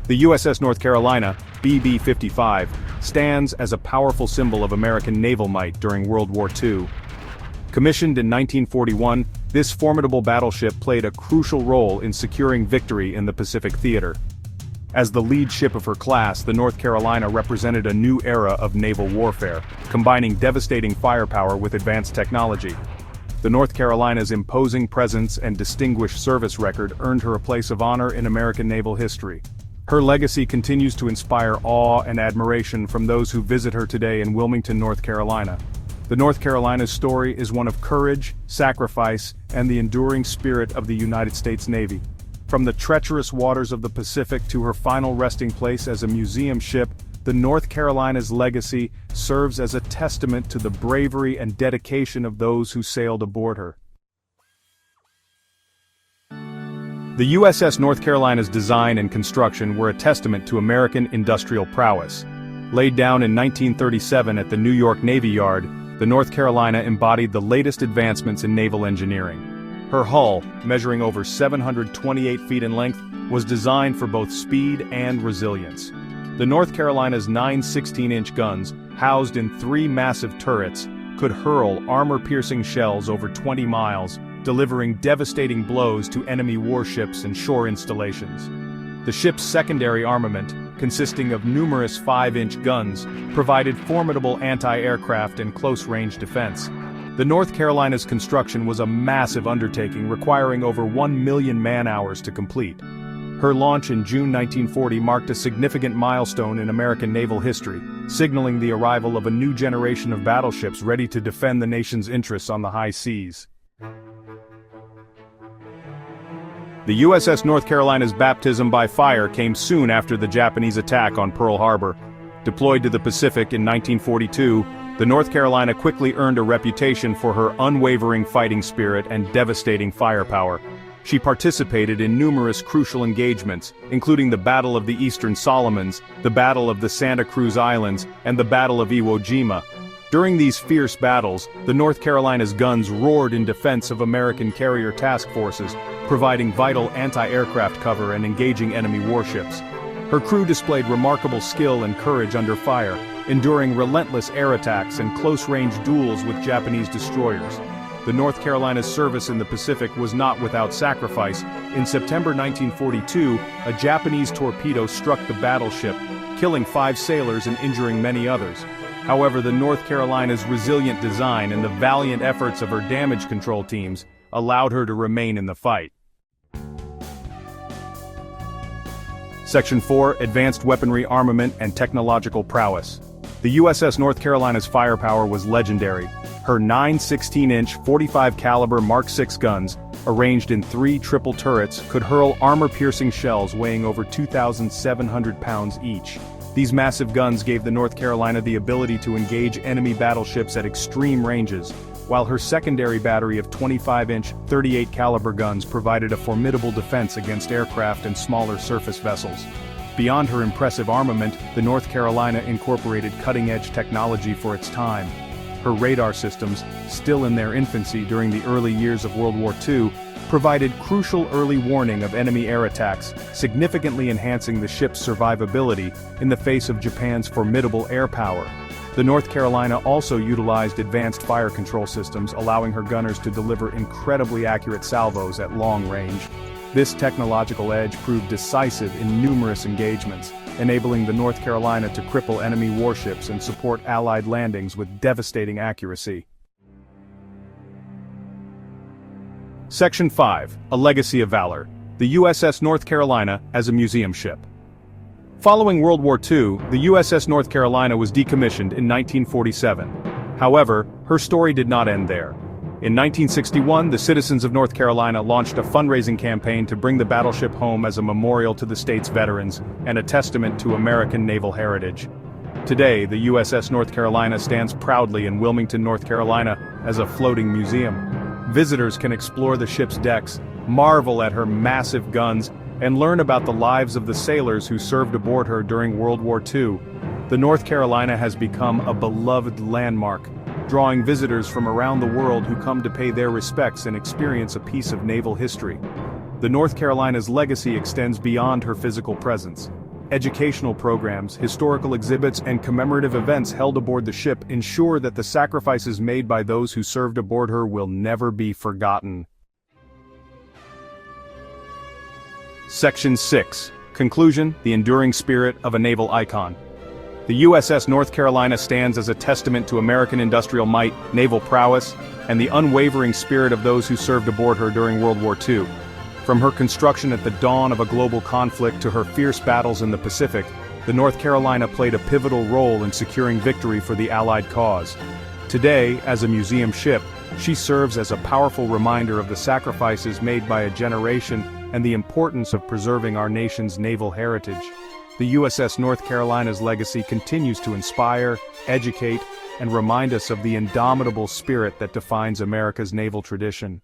The USS North Carolina, BB-55, stands as a powerful symbol of American naval might during World War II. Commissioned in 1941, this formidable battleship played a crucial role in securing victory in the Pacific theater. As the lead ship of her class, the North Carolina represented a new era of naval warfare, combining devastating firepower with advanced technology. The North Carolina's imposing presence and distinguished service record earned her a place of honor in American naval history. Her legacy continues to inspire awe and admiration from those who visit her today in Wilmington, North Carolina. The North Carolina's story is one of courage, sacrifice, and the enduring spirit of the United States Navy. From the treacherous waters of the Pacific to her final resting place as a museum ship, the North Carolina's legacy serves as a testament to the bravery and dedication of those who sailed aboard her. The USS North Carolina's design and construction were a testament to American industrial prowess. Laid down in 1937 at the New York Navy Yard, the North Carolina embodied the latest advancements in naval engineering. Her hull, measuring over 728 feet in length, was designed for both speed and resilience. The North Carolina's 9 16-inch guns, housed in 3 massive turrets, could hurl armor-piercing shells over 20 miles, delivering devastating blows to enemy warships and shore installations. The ship's secondary armament, consisting of numerous 5-inch guns, provided formidable anti-aircraft and close-range defense. The North Carolina's construction was a massive undertaking requiring over 1 million man-hours to complete. Her launch in June 1940 marked a significant milestone in American naval history, signaling the arrival of a new generation of battleships ready to defend the nation's interests on the high seas. The USS North Carolina's baptism by fire came soon after the Japanese attack on Pearl Harbor. Deployed to the Pacific in 1942, the North Carolina quickly earned a reputation for her unwavering fighting spirit and devastating firepower. She participated in numerous crucial engagements, including the Battle of the Eastern Solomons, the Battle of the Santa Cruz Islands, and the Battle of Iwo Jima. During these fierce battles, the North Carolina's guns roared in defense of American carrier task forces, providing vital anti-aircraft cover and engaging enemy warships. Her crew displayed remarkable skill and courage under fire, enduring relentless air attacks and close-range duels with Japanese destroyers. The North Carolina's service in the Pacific was not without sacrifice. In September 1942, a Japanese torpedo struck the battleship, killing 5 sailors and injuring many others. However, the North Carolina's resilient design and the valiant efforts of her damage control teams allowed her to remain in the fight. Section 4, Advanced Weaponry Armament and Technological Prowess. The USS North Carolina's firepower was legendary. Her 9 16-inch 45 caliber Mark VI guns, arranged in 3 triple turrets, could hurl armor-piercing shells weighing over 2,700 pounds each. These massive guns gave the North Carolina the ability to engage enemy battleships at extreme ranges, while her secondary battery of 25-inch 38 caliber guns provided a formidable defense against aircraft and smaller surface vessels. Beyond her impressive armament, the North Carolina incorporated cutting-edge technology for its time. Her radar systems, still in their infancy during the early years of World War II, provided crucial early warning of enemy air attacks, significantly enhancing the ship's survivability in the face of Japan's formidable air power. The North Carolina also utilized advanced fire control systems, allowing her gunners to deliver incredibly accurate salvos at long range. This technological edge proved decisive in numerous engagements, enabling the North Carolina to cripple enemy warships and support Allied landings with devastating accuracy. Section 5, A Legacy of Valor. The USS North Carolina as a museum ship. Following World War II, the USS North Carolina was decommissioned in 1947. However, her story did not end there. In 1961, the citizens of North Carolina launched a fundraising campaign to bring the battleship home as a memorial to the state's veterans and a testament to American naval heritage. Today, the USS North Carolina stands proudly in Wilmington, North Carolina, as a floating museum. Visitors can explore the ship's decks, marvel at her massive guns, and learn about the lives of the sailors who served aboard her during World War II. The North Carolina has become a beloved landmark, drawing visitors from around the world who come to pay their respects and experience a piece of naval history. The North Carolina's legacy extends beyond her physical presence. Educational programs, historical exhibits, and commemorative events held aboard the ship ensure that the sacrifices made by those who served aboard her will never be forgotten. Section 6. Conclusion: the enduring spirit of a naval icon. The USS North Carolina stands as a testament to American industrial might, naval prowess, and the unwavering spirit of those who served aboard her during World War II. From her construction at the dawn of a global conflict to her fierce battles in the Pacific, the North Carolina played a pivotal role in securing victory for the Allied cause. Today, as a museum ship, she serves as a powerful reminder of the sacrifices made by a generation and the importance of preserving our nation's naval heritage. The USS North Carolina's legacy continues to inspire, educate, and remind us of the indomitable spirit that defines America's naval tradition.